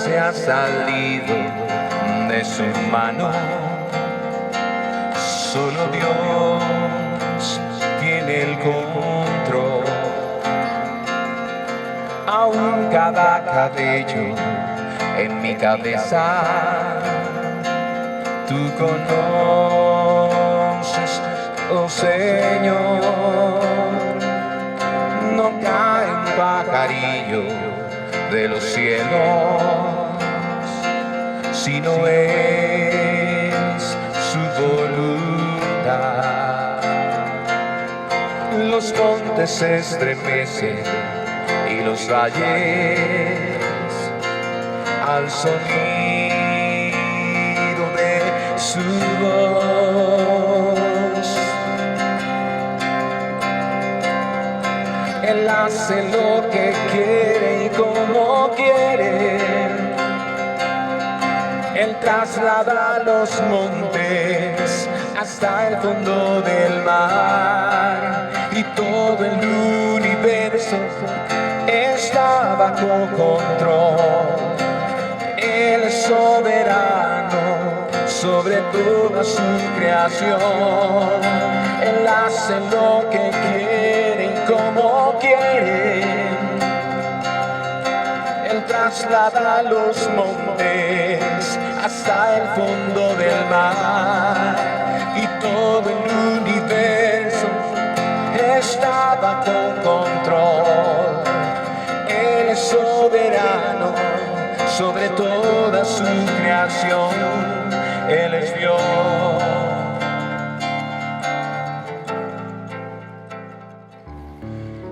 se ha salido de su mano. Solo Dios tiene el control. Aún cada cabello en mi cabeza tú conoces, oh Señor. No cae un pajarillo de los cielos si no es su voluntad. Los montes se estremecen y los valles al sonido de su voz. Él hace lo que quiere y como quiere. Él traslada los montes hasta el fondo del mar, y todo el universo está bajo control. Él es soberano sobre toda su creación. Él hace lo que quiere y como quiere. Él traslada los montes hasta el fondo del mar, y todo el universo está bajo control. Él es soberano sobre toda su creación. Él es Dios.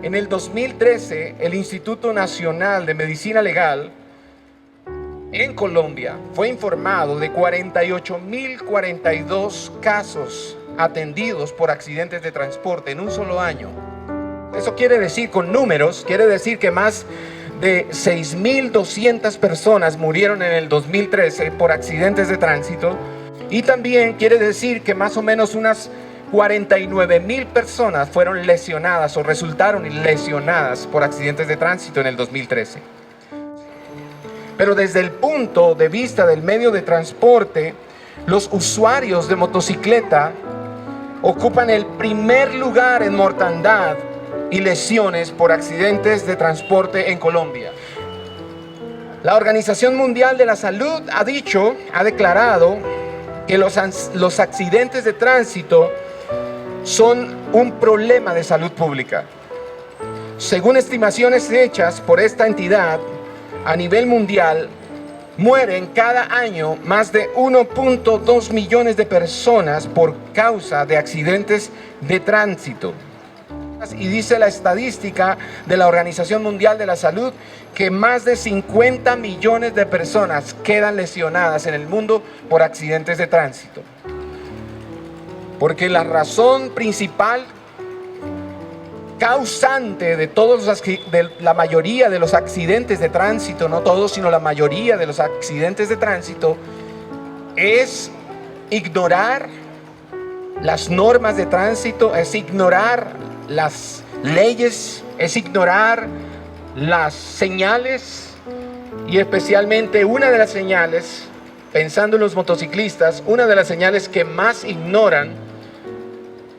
En el 2013, el Instituto Nacional de Medicina Legal en Colombia fue informado de 48.042 casos atendidos por accidentes de transporte en un solo año. Eso quiere decir, con números, quiere decir que más de 6.200 personas murieron en el 2013 por accidentes de tránsito, y también quiere decir que más o menos unas 49.000 personas fueron lesionadas o resultaron lesionadas por accidentes de tránsito en el 2013. Pero desde el punto de vista del medio de transporte, los usuarios de motocicleta ocupan el primer lugar en mortandad y lesiones por accidentes de transporte en Colombia. La Organización Mundial de la Salud ha declarado que los accidentes de tránsito son un problema de salud pública. Según estimaciones hechas por esta entidad, a nivel mundial mueren cada año más de 1.2 millones de personas por causa de accidentes de tránsito. Y dice la estadística de la Organización Mundial de la Salud que más de 50 millones de personas quedan lesionadas en el mundo por accidentes de tránsito. Porque la razón principal causante de la mayoría de los accidentes de tránsito, no todos, sino la mayoría de los accidentes de tránsito, es ignorar las normas de tránsito, es ignorar las leyes, es ignorar las señales, y especialmente una de las señales, pensando en los motociclistas, una de las señales que más ignoran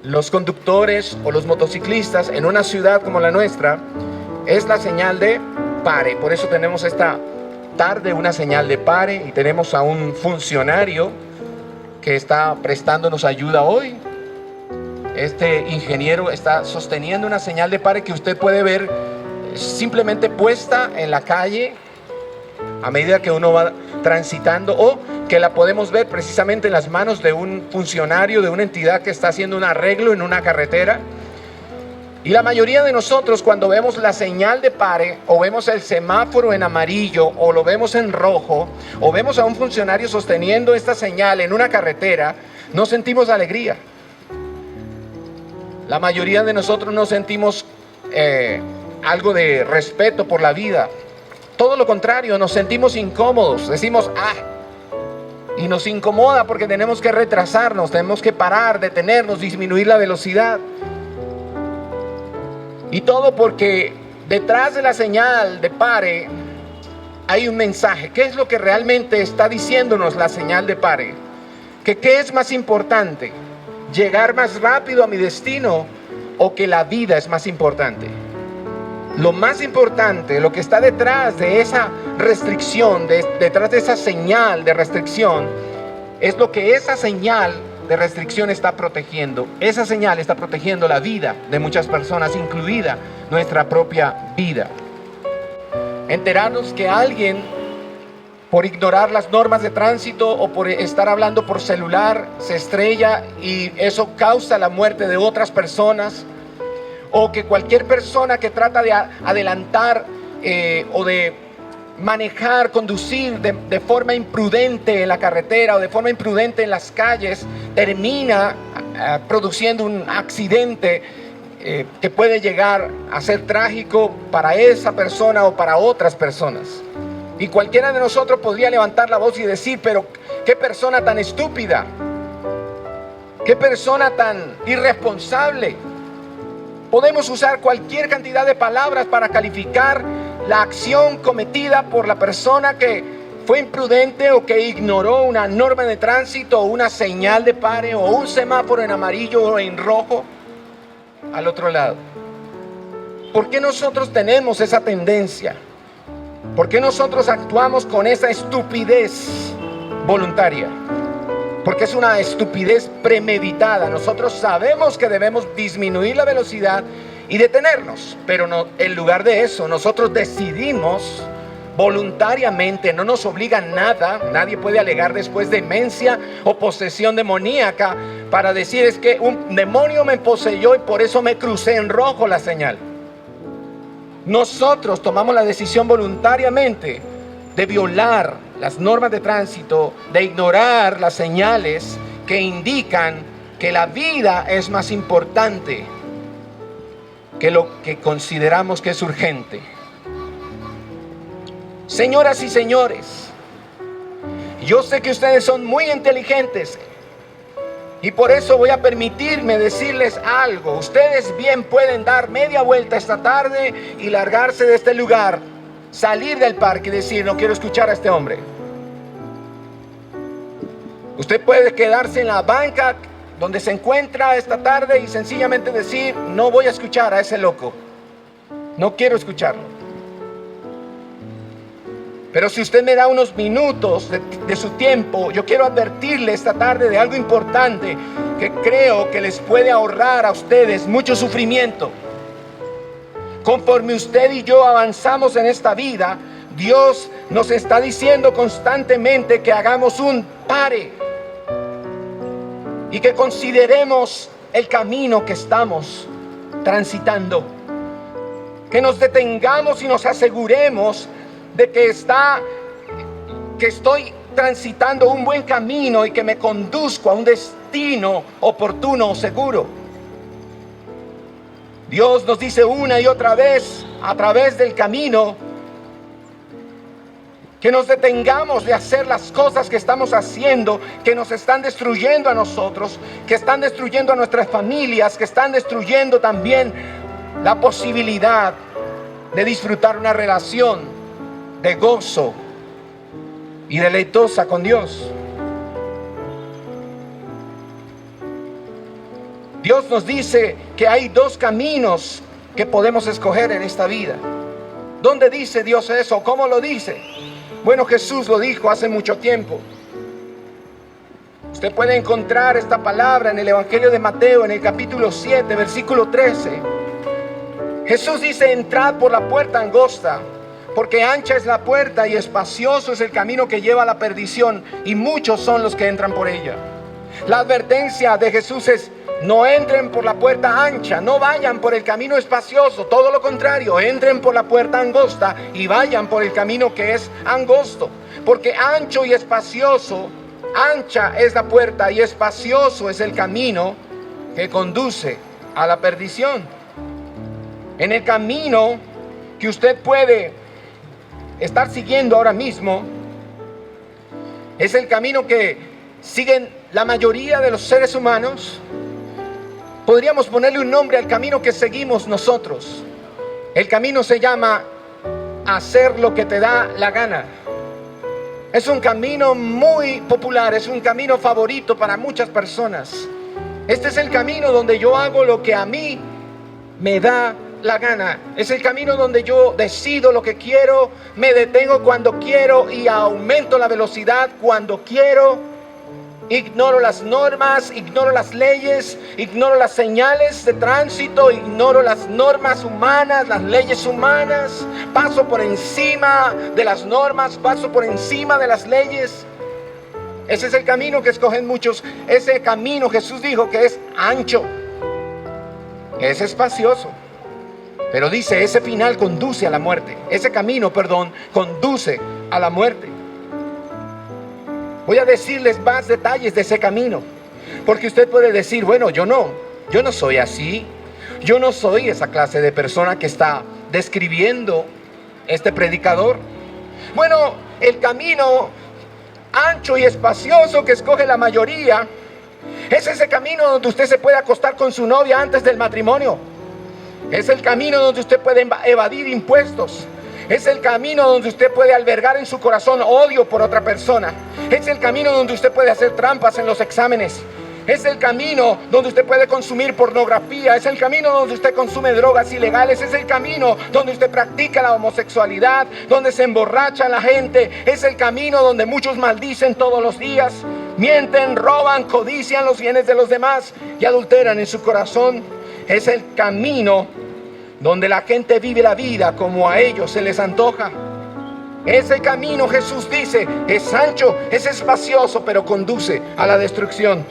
los conductores o los motociclistas en una ciudad como la nuestra es la señal de pare. Por eso tenemos esta tarde una señal de pare, y tenemos a un funcionario que está prestándonos ayuda hoy. Este ingeniero está sosteniendo una señal de pare que usted puede ver simplemente puesta en la calle a medida que uno va transitando, o que la podemos ver precisamente en las manos de un funcionario de una entidad que está haciendo un arreglo en una carretera. Y la mayoría de nosotros, cuando vemos la señal de pare, o vemos el semáforo en amarillo, o lo vemos en rojo, o vemos a un funcionario sosteniendo esta señal en una carretera, no sentimos alegría. La mayoría de nosotros no sentimos algo de respeto por la vida. Todo lo contrario, nos sentimos incómodos. Decimos, y nos incomoda porque tenemos que retrasarnos, tenemos que parar, detenernos, disminuir la velocidad. Y todo porque detrás de la señal de pare hay un mensaje. ¿Qué es lo que realmente está diciéndonos la señal de pare? ¿Qué es más importante? ¿Llegar más rápido a mi destino o que la vida es más importante? Lo más importante, lo que está detrás de esa restricción, detrás de esa señal de restricción, es lo que esa señal de restricción está protegiendo. Esa señal está protegiendo la vida de muchas personas, incluida nuestra propia vida. Enterarnos que alguien, por ignorar las normas de tránsito o por estar hablando por celular, se estrella y eso causa la muerte de otras personas. O que cualquier persona que trata de adelantar o de manejar, conducir de forma imprudente en la carretera o de forma imprudente en las calles, termina produciendo un accidente que puede llegar a ser trágico para esa persona o para otras personas. Y cualquiera de nosotros podría levantar la voz y decir, pero qué persona tan estúpida, qué persona tan irresponsable. Podemos usar cualquier cantidad de palabras para calificar la acción cometida por la persona que fue imprudente o que ignoró una norma de tránsito o una señal de pare o un semáforo en amarillo o en rojo al otro lado. ¿Por qué nosotros tenemos esa tendencia? ¿Por qué nosotros actuamos con esa estupidez voluntaria? Porque es una estupidez premeditada. Nosotros sabemos que debemos disminuir la velocidad y detenernos, pero no, en lugar de eso, nosotros decidimos voluntariamente, no nos obliga nada. Nadie puede alegar después demencia o posesión demoníaca para decir es que un demonio me poseyó y por eso me crucé en rojo la señal. Nosotros tomamos la decisión voluntariamente de violar las normas de tránsito, de ignorar las señales que indican que la vida es más importante que lo que consideramos que es urgente. Señoras y señores, yo sé que ustedes son muy inteligentes y por eso voy a permitirme decirles algo. Ustedes bien pueden dar media vuelta esta tarde y largarse de este lugar, salir del parque y decir, no quiero escuchar a este hombre. Usted puede quedarse en la banca donde se encuentra esta tarde y sencillamente decir, no voy a escuchar a ese loco, no quiero escucharlo. Pero si usted me da unos minutos de su tiempo, yo quiero advertirle esta tarde de algo importante que creo que les puede ahorrar a ustedes mucho sufrimiento. Conforme usted y yo avanzamos en esta vida, Dios nos está diciendo constantemente que hagamos un pare y que consideremos el camino que estamos transitando, que nos detengamos y nos aseguremos de que estoy transitando un buen camino y que me conduzco a un destino oportuno o seguro. Dios nos dice una y otra vez a través del camino que nos detengamos de hacer las cosas que estamos haciendo, que nos están destruyendo a nosotros, que están destruyendo a nuestras familias, que están destruyendo también la posibilidad de disfrutar una relación de gozo y deleitosa con Dios. Dios nos dice que hay dos caminos que podemos escoger en esta vida. ¿Dónde dice Dios eso? ¿Cómo lo dice? Bueno, Jesús lo dijo hace mucho tiempo. Usted puede encontrar esta palabra en el Evangelio de Mateo, en el capítulo 7, versículo 13. Jesús dice, entrad por la puerta angosta, porque ancha es la puerta y espacioso es el camino que lleva a la perdición, y muchos son los que entran por ella. La advertencia de Jesús es, no entren por la puerta ancha, no vayan por el camino espacioso, todo lo contrario, entren por la puerta angosta y vayan por el camino que es angosto, porque ancho y espacioso, ancha es la puerta y espacioso es el camino que conduce a la perdición. En el camino que usted puede estar siguiendo ahora mismo, es el camino que siguen la mayoría de los seres humanos. Podríamos ponerle un nombre al camino que seguimos nosotros. El camino se llama a hacer lo que te da la gana. Es un camino muy popular, es un camino favorito para muchas personas. Este es el camino donde yo hago lo que a mí me da la gana. Es el camino donde yo decido lo que quiero, me detengo cuando quiero y aumento la velocidad cuando quiero. Ignoro las normas, ignoro las leyes, ignoro las señales de tránsito, ignoro las normas humanas, las leyes humanas. Paso por encima de las normas, paso por encima de las leyes. Ese es el camino que escogen muchos. Ese camino Jesús dijo que es ancho, es espacioso, pero dice, ese final conduce a la muerte. Ese camino, conduce a la muerte. Voy a decirles más detalles de ese camino, porque usted puede decir, bueno, yo no soy así. Yo no soy esa clase de persona que está describiendo este predicador. Bueno, el camino ancho y espacioso que escoge la mayoría es ese camino donde usted se puede acostar con su novia antes del matrimonio. Es el camino donde usted puede evadir impuestos. Es el camino donde usted puede albergar en su corazón odio por otra persona. Es el camino donde usted puede hacer trampas en los exámenes. Es el camino donde usted puede consumir pornografía. Es el camino donde usted consume drogas ilegales. Es el camino donde usted practica la homosexualidad, donde se emborracha la gente. Es el camino donde muchos maldicen todos los días, mienten, roban, codician los bienes de los demás y adulteran en su corazón. Es el camino donde la gente vive la vida como a ellos se les antoja. Ese camino, Jesús dice, es ancho, es espacioso, pero conduce a la destrucción.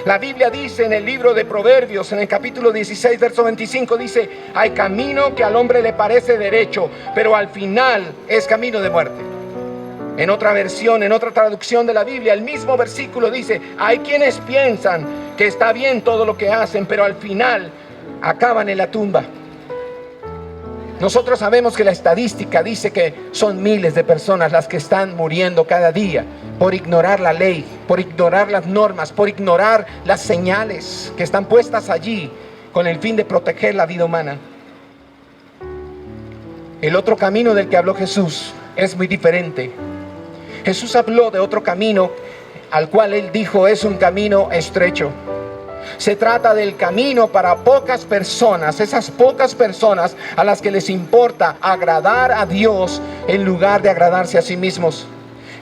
La Biblia dice en el libro de Proverbios, en el capítulo 16, verso 25, dice, hay camino que al hombre le parece derecho, pero al final es camino de muerte. En otra versión, en otra traducción de la Biblia, el mismo versículo dice, hay quienes piensan que está bien todo lo que hacen, pero al final acaban en la tumba. Nosotros sabemos que la estadística dice que son miles de personas las que están muriendo cada día por ignorar la ley, por ignorar las normas, por ignorar las señales que están puestas allí con el fin de proteger la vida humana. El otro camino del que habló Jesús es muy diferente. Jesús habló de otro camino al cual él dijo es un camino estrecho. Se trata del camino para pocas personas, esas pocas personas a las que les importa agradar a Dios en lugar de agradarse a sí mismos.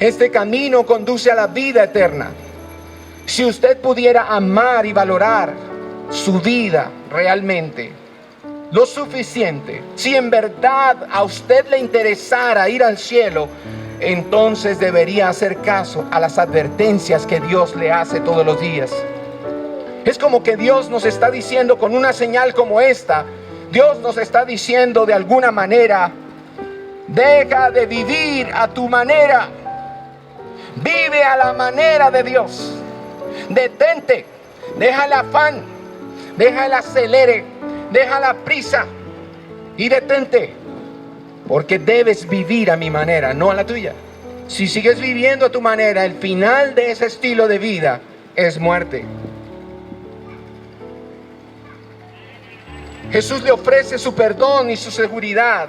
Este camino conduce a la vida eterna. Si usted pudiera amar y valorar su vida realmente, lo suficiente, si en verdad a usted le interesara ir al cielo, entonces debería hacer caso a las advertencias que Dios le hace todos los días. Es como que Dios nos está diciendo con una señal como esta, Dios nos está diciendo de alguna manera, deja de vivir a tu manera, vive a la manera de Dios. Detente, deja el afán, deja el acelere, deja la prisa y detente, porque debes vivir a mi manera, no a la tuya. Si sigues viviendo a tu manera, el final de ese estilo de vida es muerte. Jesús le ofrece su perdón y su seguridad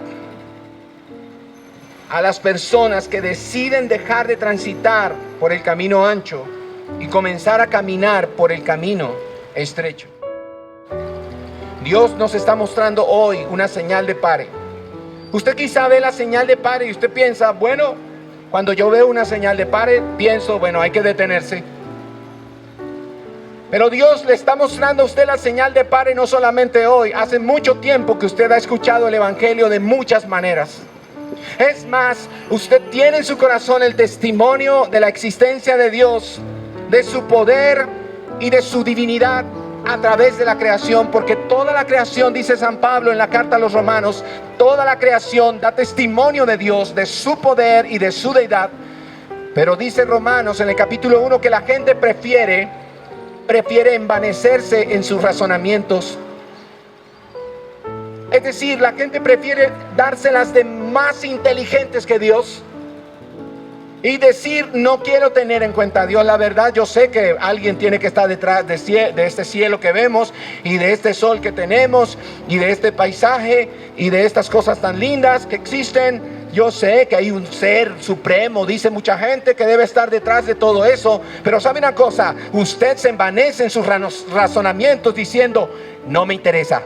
a las personas que deciden dejar de transitar por el camino ancho y comenzar a caminar por el camino estrecho. Dios nos está mostrando hoy una señal de pare. Usted quizá ve la señal de pare y usted piensa, bueno, cuando yo veo una señal de pare, pienso, bueno, hay que detenerse. Pero Dios le está mostrando a usted la señal de pare no solamente hoy. Hace mucho tiempo que usted ha escuchado el evangelio de muchas maneras. Es más, usted tiene en su corazón el testimonio de la existencia de Dios, de su poder y de su divinidad a través de la creación, porque toda la creación, dice San Pablo en la carta a los Romanos, toda la creación da testimonio de Dios, de su poder y de su deidad. Pero dice Romanos en el capítulo 1 que la gente prefiere envanecerse en sus razonamientos. Es decir, la gente prefiere dárselas de más inteligentes que Dios. y decir: no quiero tener en cuenta a Dios. La verdad, yo sé que alguien tiene que estar detrás de este cielo que vemos, y de este sol que tenemos, y de este paisaje, y de estas cosas tan lindas que existen. Yo sé que hay un ser supremo, dice mucha gente, que debe estar detrás de todo eso. Pero ¿sabe una cosa? Usted se envanece en sus razonamientos diciendo: no me interesa.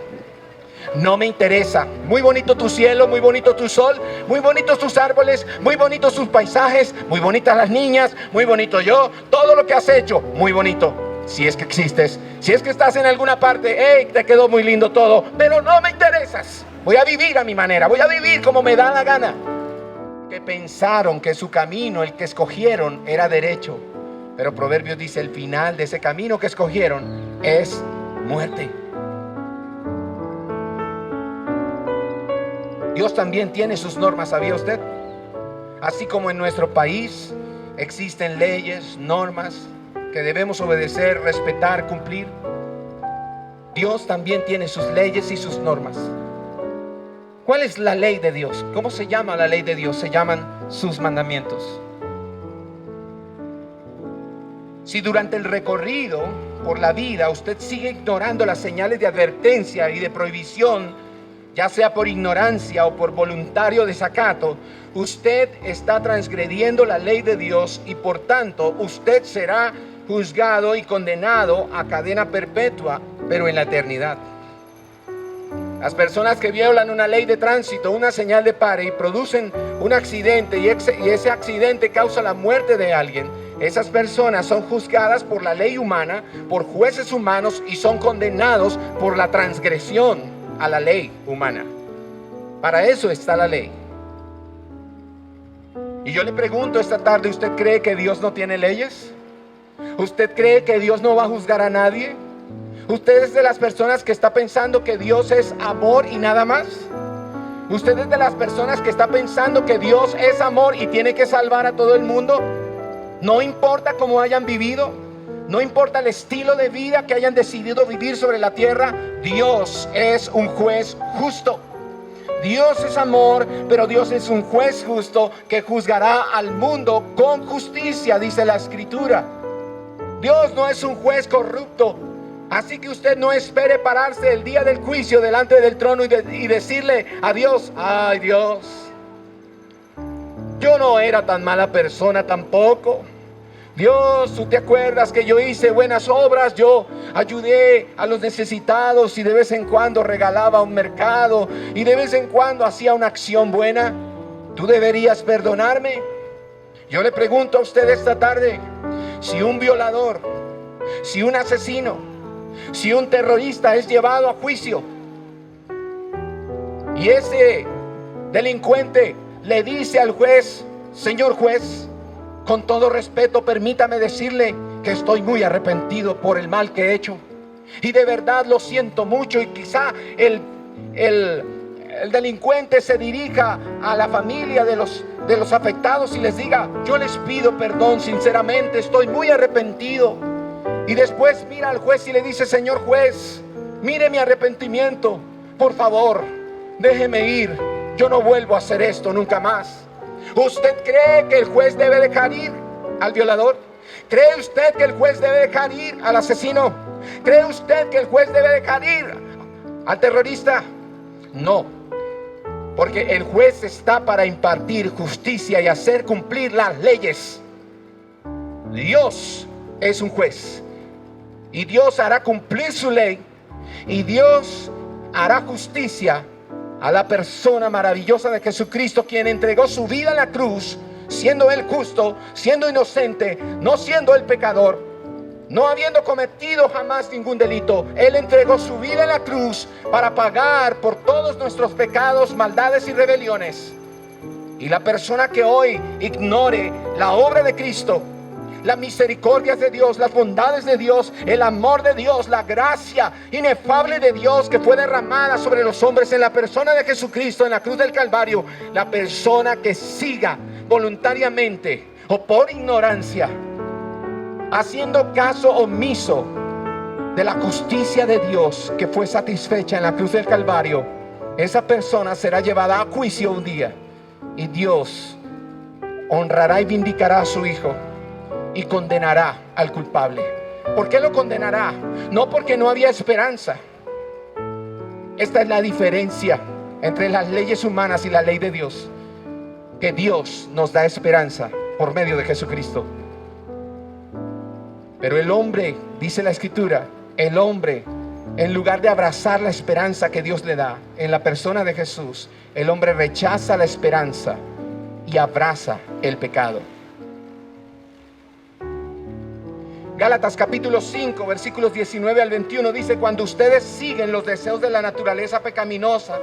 No me interesa. Muy bonito tu cielo, muy bonito tu sol, muy bonitos tus árboles, muy bonitos tus paisajes, muy bonitas las niñas, muy bonito yo. Todo lo que has hecho, muy bonito. Si es que existes, si es que estás en alguna parte, hey, te quedó muy lindo todo, pero no me interesas. Voy a vivir a mi manera, voy a vivir como me da la gana. Que pensaron que su camino, el que escogieron, era derecho. Pero Proverbios dice: el final de ese camino que escogieron es muerte. Dios también tiene sus normas, ¿sabía usted? Así como en nuestro país existen leyes, normas que debemos obedecer, respetar, cumplir, Dios también tiene sus leyes y sus normas. ¿Cuál es la ley de Dios? ¿Cómo se llama la ley de Dios? Se llaman sus mandamientos. Si durante el recorrido por la vida usted sigue ignorando las señales de advertencia y de prohibición, ya sea por ignorancia o por voluntario desacato, usted está transgrediendo la ley de Dios, y por tanto usted será juzgado y condenado a cadena perpetua, pero en la eternidad. Las personas que violan una ley de tránsito, una señal de pare, y producen un accidente, y ese accidente causa la muerte de alguien, esas personas son juzgadas por la ley humana, por jueces humanos, y son condenados por la transgresión a la ley humana. Para eso está la ley. Y yo le pregunto esta tarde: ¿usted cree que Dios no tiene leyes? ¿Usted cree que Dios no va a juzgar a nadie? ¿Usted es de las personas que está pensando que Dios es amor y nada más? ¿Usted es de las personas que está pensando que Dios es amor y tiene que salvar a todo el mundo? No importa cómo hayan vivido, no importa el estilo de vida que hayan decidido vivir sobre la tierra, Dios es un juez justo. Dios es amor, pero Dios es un juez justo que juzgará al mundo con justicia, dice la Escritura. Dios no es un juez corrupto. Así que usted no espere pararse el día del juicio delante del trono y decirle a Dios: ay Dios, yo no era tan mala persona tampoco. Dios, ¿tú te acuerdas que yo hice buenas obras? Yo ayudé a los necesitados, y de vez en cuando regalaba a un mercado, y de vez en cuando hacía una acción buena. ¿Tú deberías perdonarme? Yo le pregunto a usted esta tarde: si un violador, si un asesino, si un terrorista es llevado a juicio, y ese delincuente le dice al juez: señor juez, con todo respeto, permítame decirle que estoy muy arrepentido por el mal que he hecho, y de verdad lo siento mucho, y quizá el delincuente se dirija a la familia de los afectados y les diga: yo les pido perdón, sinceramente estoy muy arrepentido. Y después mira al juez y le dice: señor juez, mire mi arrepentimiento, por favor, déjeme ir, yo no vuelvo a hacer esto nunca más. ¿Usted cree que el juez debe dejar ir al violador? ¿Cree usted que el juez debe dejar ir al asesino? ¿Cree usted que el juez debe dejar ir al terrorista? No, porque el juez está para impartir justicia y hacer cumplir las leyes. Dios es un juez, y Dios hará cumplir su ley, y Dios hará justicia a la persona maravillosa de Jesucristo, quien entregó su vida en la cruz, siendo Él justo, siendo inocente, no siendo Él pecador, no habiendo cometido jamás ningún delito. Él entregó su vida en la cruz para pagar por todos nuestros pecados, maldades y rebeliones. Y la persona que hoy ignore la obra de Cristo, las misericordias de Dios, las bondades de Dios, el amor de Dios, la gracia inefable de Dios que fue derramada sobre los hombres en la persona de Jesucristo en la cruz del Calvario, la persona que siga voluntariamente o por ignorancia, haciendo caso omiso de la justicia de Dios que fue satisfecha en la cruz del Calvario, esa persona será llevada a juicio un día, y Dios honrará y vindicará a su Hijo y condenará al culpable. ¿Por qué lo condenará? No porque no había esperanza. Esta es la diferencia entre las leyes humanas y la ley de Dios, que Dios nos da esperanza por medio de Jesucristo. Pero el hombre, dice la Escritura, el hombre, en lugar de abrazar la esperanza que Dios le da en la persona de Jesús, el hombre rechaza la esperanza y abraza el pecado. Gálatas capítulo 5 versículos 19 al 21 dice: cuando ustedes siguen los deseos de la naturaleza pecaminosa,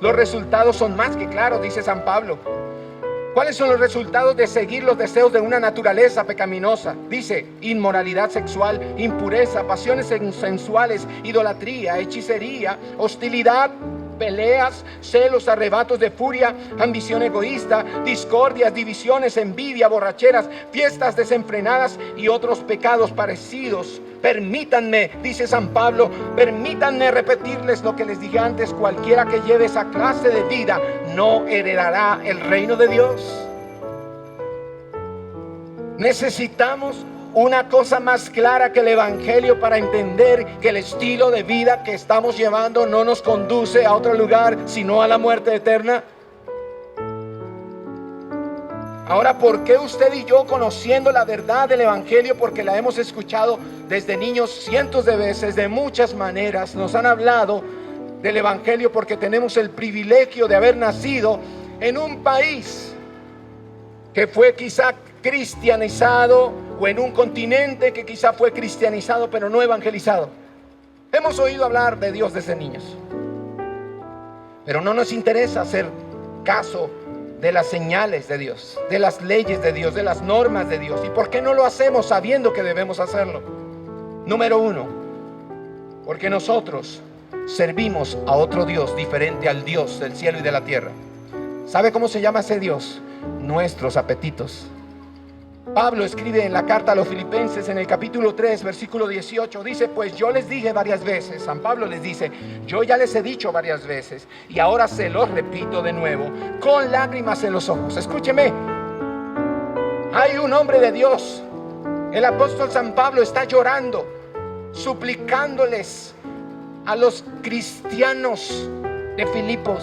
los resultados son más que claros, dice San Pablo. ¿Cuáles son los resultados de seguir los deseos de una naturaleza pecaminosa? Dice: inmoralidad sexual, impureza, pasiones sensuales, idolatría, hechicería, hostilidad, peleas, celos, arrebatos de furia, ambición egoísta, discordias, divisiones, envidia, borracheras, fiestas desenfrenadas y otros pecados parecidos. Permítanme, dice San Pablo, permítanme repetirles lo que les dije antes: cualquiera que lleve esa clase de vida no heredará el reino de Dios. Necesitamos una cosa más clara que el Evangelio para entender que el estilo de vida que estamos llevando no nos conduce a otro lugar sino a la muerte eterna. Ahora, ¿por qué usted y yo, conociendo la verdad del Evangelio, porque la hemos escuchado desde niños cientos de veces, de muchas maneras, nos han hablado del Evangelio, porque tenemos el privilegio de haber nacido en un país que fue quizá cristianizado, o en un continente que quizá fue cristianizado pero no evangelizado? Hemos oído hablar de Dios desde niños, pero no nos interesa hacer caso de las señales de Dios, de las leyes de Dios, de las normas de Dios. ¿Y por qué no lo hacemos sabiendo que debemos hacerlo? Número uno, porque nosotros servimos a otro Dios diferente al Dios del cielo y de la tierra. ¿Sabe cómo se llama ese Dios? Nuestros apetitos. Pablo escribe en la carta a los Filipenses en el capítulo 3 versículo 18, dice: pues yo les dije varias veces, San Pablo les dice, yo ya les he dicho varias veces y ahora se los repito de nuevo, con lágrimas en los ojos. Escúcheme, hay un hombre de Dios, el apóstol San Pablo está llorando, suplicándoles a los cristianos de Filipos: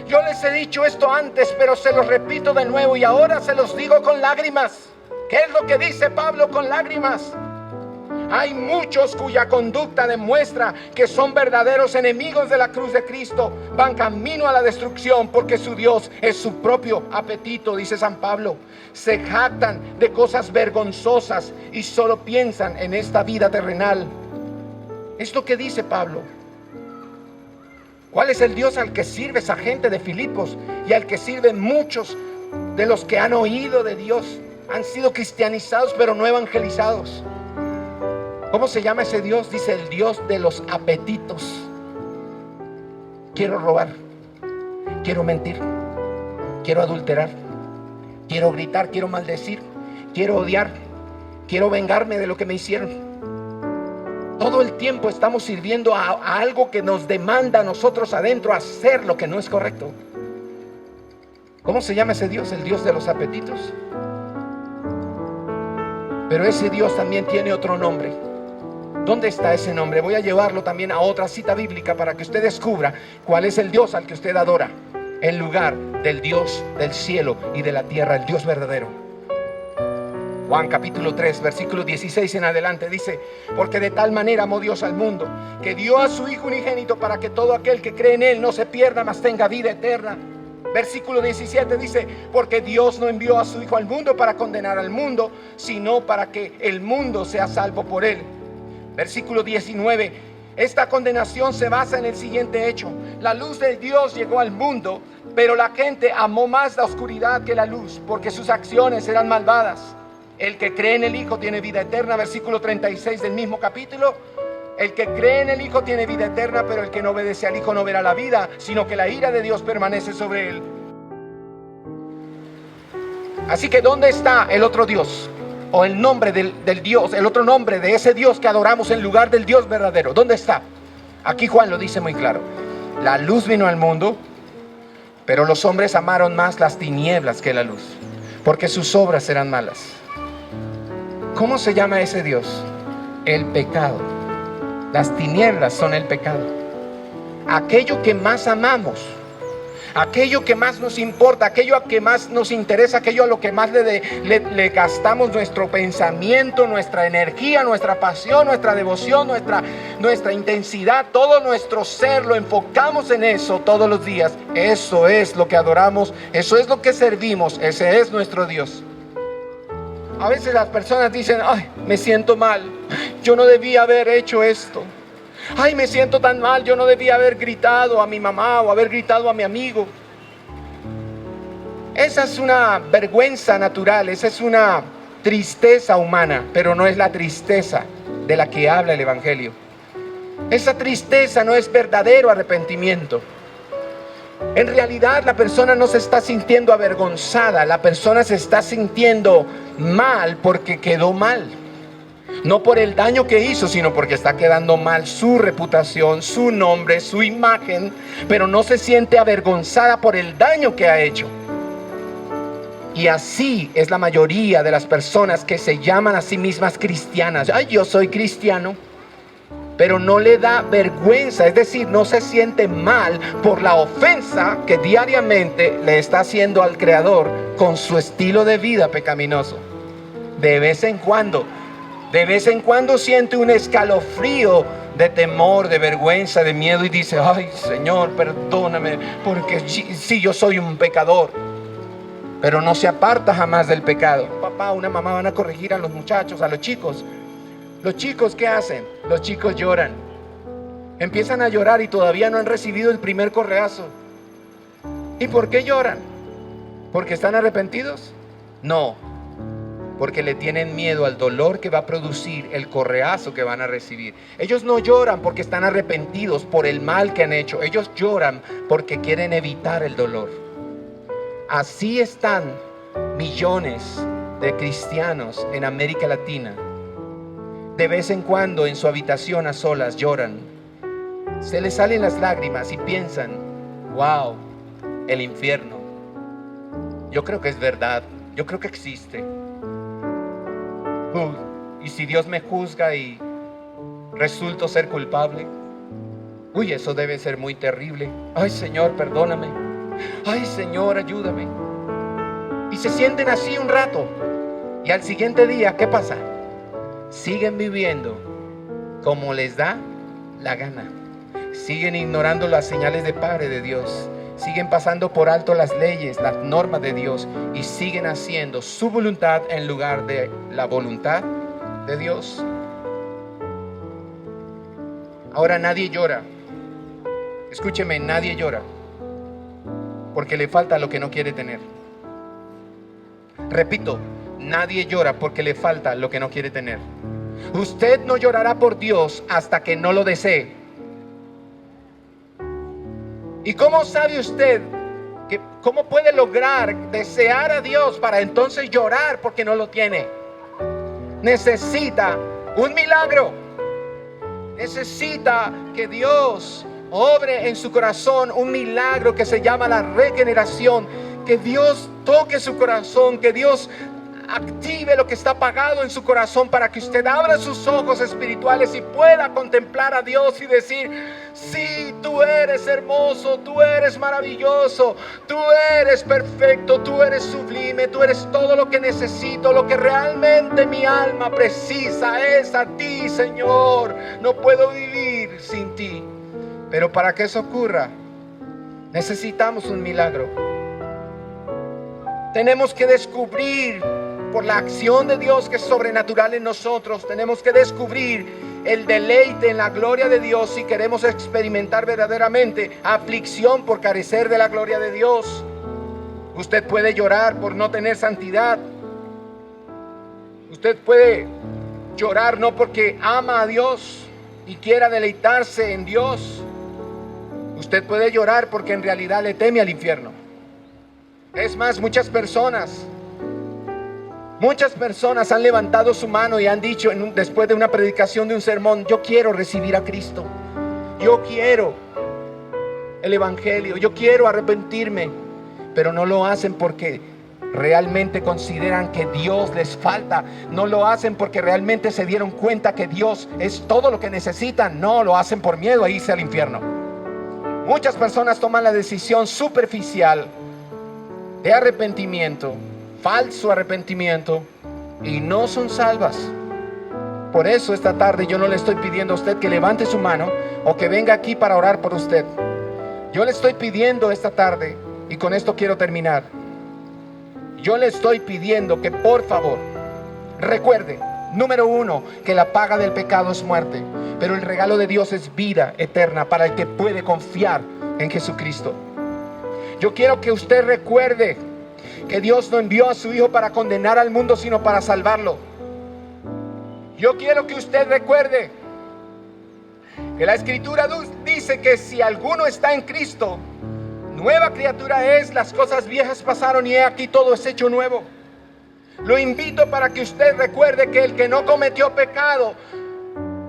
yo les he dicho esto antes, pero se los repito de nuevo y ahora se los digo con lágrimas. ¿Qué es lo que dice Pablo con lágrimas? Hay muchos cuya conducta demuestra que son verdaderos enemigos de la cruz de Cristo. Van camino a la destrucción porque su Dios es su propio apetito, dice San Pablo. Se jactan de cosas vergonzosas y solo piensan en esta vida terrenal. Es lo que dice Pablo. ¿Cuál es el Dios al que sirve esa gente de Filipos y al que sirven muchos de los que han oído de Dios? Han sido cristianizados pero no evangelizados. ¿Cómo se llama ese Dios? Dice: el Dios de los apetitos. Quiero robar, quiero mentir, quiero adulterar, quiero gritar, quiero maldecir, quiero odiar, quiero vengarme de lo que me hicieron. Todo el tiempo estamos sirviendo a algo que nos demanda a nosotros adentro hacer lo que no es correcto. ¿Cómo se llama ese Dios? El Dios de los apetitos. Pero ese Dios también tiene otro nombre. ¿Dónde está ese nombre? Voy a llevarlo también a otra cita bíblica para que usted descubra cuál es el Dios al que usted adora, en lugar del Dios del cielo y de la tierra, el Dios verdadero. Juan capítulo 3 versículo 16 en adelante dice: porque de tal manera amó Dios al mundo, que dio a su Hijo unigénito, para que todo aquel que cree en Él no se pierda, mas tenga vida eterna. Versículo 17 dice: porque Dios no envió a su Hijo al mundo para condenar al mundo, sino para que el mundo sea salvo por Él. Versículo 19: esta condenación se basa en el siguiente hecho: la luz de Dios llegó al mundo, pero la gente amó más la oscuridad que la luz, porque sus acciones eran malvadas. El que cree en el Hijo tiene vida eterna. Versículo 36 del mismo capítulo: el que cree en el Hijo tiene vida eterna, pero el que no obedece al Hijo no verá la vida, sino que la ira de Dios permanece sobre él. Así que ¿dónde está el otro Dios? O el nombre del Dios, el otro nombre de ese Dios que adoramos en lugar del Dios verdadero. ¿Dónde está? Aquí Juan lo dice muy claro: la luz vino al mundo, pero los hombres amaron más las tinieblas que la luz, porque sus obras serán malas. ¿Cómo se llama ese Dios? El pecado. Las tinieblas son el pecado. Aquello que más amamos, aquello que más nos importa, aquello a que más nos interesa, aquello a lo que más le gastamos nuestro pensamiento, nuestra energía, nuestra pasión, nuestra devoción, nuestra intensidad, todo nuestro ser, lo enfocamos en eso todos los días. Eso es lo que adoramos, eso es lo que servimos, ese es nuestro Dios. A veces las personas dicen: ay, me siento mal, yo no debía haber hecho esto. Ay, me siento tan mal, yo no debía haber gritado a mi mamá o haber gritado a mi amigo. Esa es una vergüenza natural, esa es una tristeza humana, pero no es la tristeza de la que habla el Evangelio. Esa tristeza no es verdadero arrepentimiento. En realidad la persona no se está sintiendo avergonzada, la persona se está sintiendo mal porque quedó mal. No por el daño que hizo, sino porque está quedando mal su reputación, su nombre, su imagen, pero no se siente avergonzada por el daño que ha hecho. Y así es la mayoría de las personas que se llaman a sí mismas cristianas. Ay, yo soy cristiano, pero no le da vergüenza, es decir, no se siente mal por la ofensa que diariamente le está haciendo al Creador con su estilo de vida pecaminoso. De vez en cuando siente un escalofrío de temor, de vergüenza, de miedo y dice: ay, Señor, perdóname, porque sí, yo soy un pecador. Pero no se aparta jamás del pecado. Un papá, una mamá van a corregir a los muchachos, a los chicos. Los chicos, ¿qué hacen? Los chicos lloran. Empiezan a llorar y todavía no han recibido el primer correazo. ¿Y por qué lloran? ¿Porque están arrepentidos? No, porque le tienen miedo al dolor que va a producir el correazo que van a recibir. Ellos no lloran porque están arrepentidos por el mal que han hecho. Ellos lloran porque quieren evitar el dolor. Así están millones de cristianos en América Latina. De vez en cuando en su habitación a solas lloran. Se les salen las lágrimas y piensan: wow, el infierno. Yo creo que es verdad, yo creo que existe. Y si Dios me juzga y resulto ser culpable, uy, eso debe ser muy terrible. Ay, Señor, perdóname. Ay, Señor, ayúdame. Y se sienten así un rato. Y al siguiente día, ¿qué pasa? Siguen viviendo como les da la gana. Siguen ignorando las señales de Padre de Dios. Siguen pasando por alto las leyes, las normas de Dios, y siguen haciendo su voluntad en lugar de la voluntad de Dios. Ahora nadie llora. Escúcheme, nadie llora porque le falta lo que no quiere tener. Repito, nadie llora porque le falta lo que no quiere tener. Usted no llorará por Dios hasta que no lo desee. ¿Y cómo sabe usted cómo puede lograr desear a Dios para entonces llorar porque no lo tiene? Necesita un milagro. Necesita que Dios obre en su corazón un milagro que se llama la regeneración. Que Dios toque su corazón, que Dios active lo que está apagado en su corazón para que usted abra sus ojos espirituales y pueda contemplar a Dios y decir: sí, tú eres hermoso, tú eres maravilloso, tú eres perfecto, tú eres sublime, tú eres todo lo que necesito, lo que realmente mi alma precisa es a ti, Señor. No puedo vivir sin ti. Pero para que eso ocurra, necesitamos un milagro. Tenemos que descubrir, por la acción de Dios que es sobrenatural en nosotros, tenemos que descubrir el deleite en la gloria de Dios si queremos experimentar verdaderamente aflicción por carecer de la gloria de Dios. Usted puede llorar por no tener santidad. Usted puede llorar no porque ama a Dios y quiera deleitarse en Dios. Usted puede llorar porque en realidad le teme al infierno. Es más, muchas personas han levantado su mano y han dicho después de una predicación de un sermón: yo quiero recibir a Cristo, yo quiero el Evangelio, yo quiero arrepentirme. Pero no lo hacen porque realmente consideran que Dios les falta. No lo hacen porque realmente se dieron cuenta que Dios es todo lo que necesitan. No, lo hacen por miedo a irse al infierno. Muchas personas toman la decisión superficial de arrepentimiento, falso arrepentimiento, y no son salvas. Por eso esta tarde yo no le estoy pidiendo a usted que levante su mano o que venga aquí para orar por usted. Yo le estoy pidiendo esta tarde, y con esto quiero terminar. Yo le estoy pidiendo que por favor recuerde, número uno, que la paga del pecado es muerte, pero el regalo de Dios es vida eterna para el que puede confiar en Jesucristo. Yo quiero que usted recuerde que Dios no envió a su Hijo para condenar al mundo, sino para salvarlo. Yo quiero que usted recuerde que la Escritura dice que si alguno está en Cristo, nueva criatura es, las cosas viejas pasaron y he aquí todo es hecho nuevo. Lo invito para que usted recuerde que el que no cometió pecado,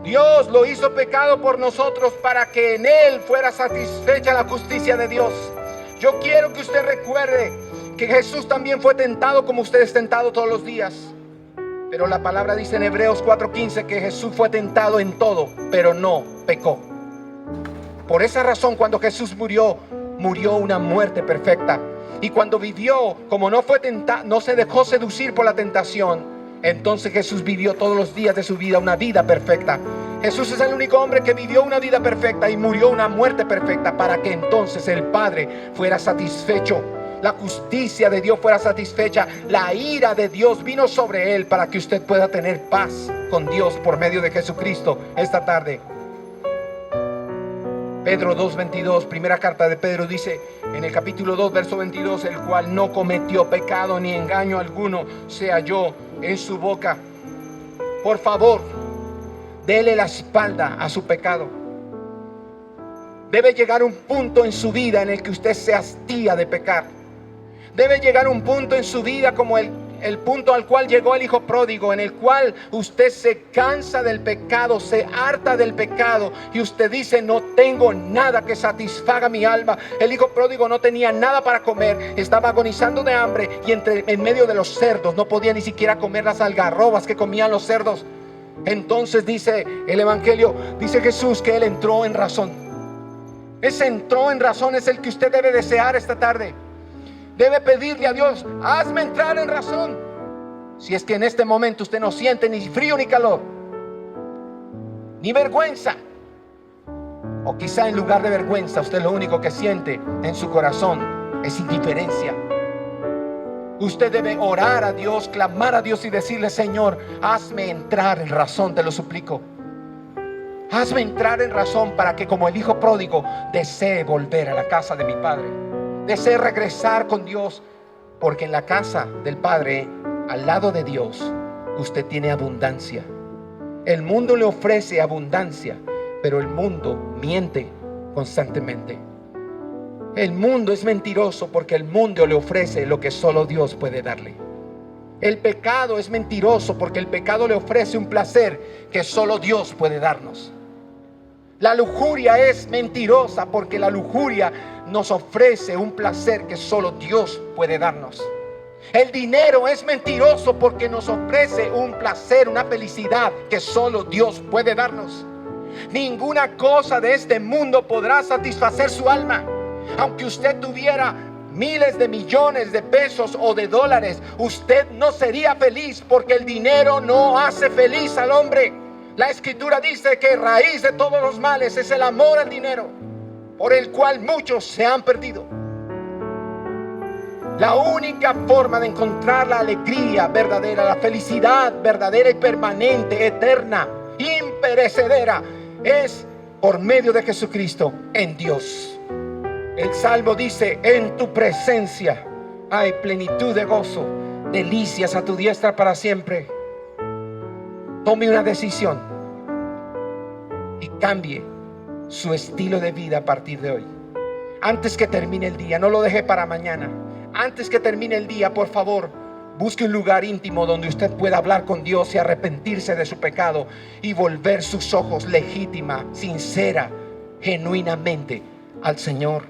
Dios lo hizo pecado por nosotros para que en él fuera satisfecha la justicia de Dios. Yo quiero que usted recuerde que Jesús también fue tentado como usted es tentado todos los días. Pero la palabra dice en Hebreos 4:15 que Jesús fue tentado en todo, pero no pecó. Por esa razón, cuando Jesús murió una muerte perfecta. Y cuando vivió, como no fue tentado, no se dejó seducir por la tentación, entonces Jesús vivió todos los días de su vida una vida perfecta. Jesús es el único hombre que vivió una vida perfecta y murió una muerte perfecta para que entonces el Padre fuera satisfecho, la justicia de Dios fuera satisfecha, la ira de Dios vino sobre él para que usted pueda tener paz con Dios por medio de Jesucristo esta tarde. Pedro 2:22, primera carta de Pedro dice en el capítulo 2 verso 22, el cual no cometió pecado ni engaño alguno se halló en su boca. Por favor, dele la espalda a su pecado. Debe llegar un punto en su vida en el que usted se hastía de pecar. Debe llegar un punto en su vida como el punto al cual llegó el hijo pródigo, en el cual usted se cansa del pecado, se harta del pecado y usted dice: no tengo nada que satisfaga mi alma. El hijo pródigo no tenía nada para comer, estaba agonizando de hambre y en medio de los cerdos no podía ni siquiera comer las algarrobas que comían los cerdos. Entonces dice el evangelio, dice Jesús que él entró en razón. Ese entró en razón es el que usted debe desear esta tarde. Debe pedirle a Dios: hazme entrar en razón. Si es que en este momento usted no siente ni frío ni calor, ni vergüenza, o quizá en lugar de vergüenza usted lo único que siente en su corazón es indiferencia, usted debe orar a Dios, clamar a Dios y decirle: Señor, hazme entrar en razón, te lo suplico. Hazme entrar en razón para que, como el hijo pródigo, desee volver a la casa de mi padre. Desee regresar con Dios, porque en la casa del Padre, al lado de Dios, usted tiene abundancia. El mundo le ofrece abundancia, pero el mundo miente constantemente. El mundo es mentiroso porque el mundo le ofrece lo que solo Dios puede darle. El pecado es mentiroso porque el pecado le ofrece un placer que solo Dios puede darnos. La lujuria es mentirosa porque la lujuria nos ofrece un placer que solo Dios puede darnos. El dinero es mentiroso porque nos ofrece un placer, una felicidad que solo Dios puede darnos. Ninguna cosa de este mundo podrá satisfacer su alma. Aunque usted tuviera miles de millones de pesos o de dólares, usted no sería feliz porque el dinero no hace feliz al hombre. La Escritura dice que raíz de todos los males es el amor al dinero, por el cual muchos se han perdido. La única forma de encontrar la alegría verdadera, la felicidad verdadera y permanente, eterna, imperecedera, es por medio de Jesucristo en Dios. El Salmo dice: en tu presencia hay plenitud de gozo, delicias a tu diestra para siempre. Tome una decisión y cambie su estilo de vida a partir de hoy. Antes que termine el día, no lo deje para mañana. Antes que termine el día, por favor, busque un lugar íntimo donde usted pueda hablar con Dios y arrepentirse de su pecado y volver sus ojos legítima, sincera, genuinamente al Señor.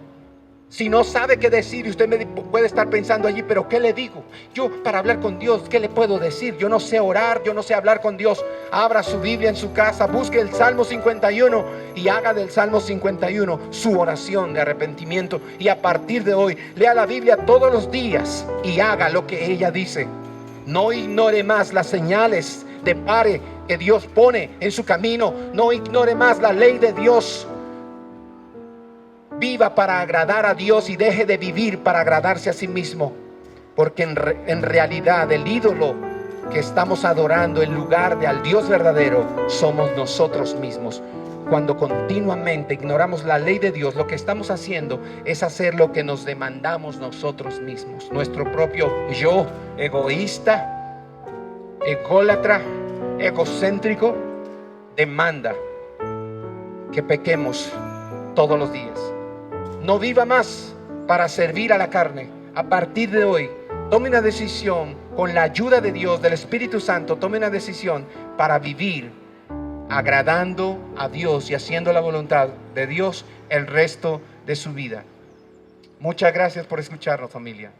Si no sabe qué decir, usted puede estar pensando allí, pero ¿qué le digo? Yo para hablar con Dios, ¿qué le puedo decir? Yo no sé orar, yo no sé hablar con Dios. Abra su Biblia en su casa, busque el Salmo 51 y haga del Salmo 51 su oración de arrepentimiento. Y a partir de hoy, lea la Biblia todos los días y haga lo que ella dice. No ignore más las señales de pare que Dios pone en su camino. No ignore más la ley de Dios. Viva para agradar a Dios y deje de vivir para agradarse a sí mismo. Porque en realidad el ídolo que estamos adorando en lugar de al Dios verdadero somos nosotros mismos. Cuando continuamente ignoramos la ley de Dios, lo que estamos haciendo es hacer lo que nos demandamos nosotros mismos. Nuestro propio yo egoísta, ególatra, egocéntrico, demanda que pequemos todos los días. No viva más para servir a la carne. A partir de hoy, tome una decisión con la ayuda de Dios, del Espíritu Santo. Tome una decisión para vivir agradando a Dios y haciendo la voluntad de Dios el resto de su vida. Muchas gracias por escucharnos, familia.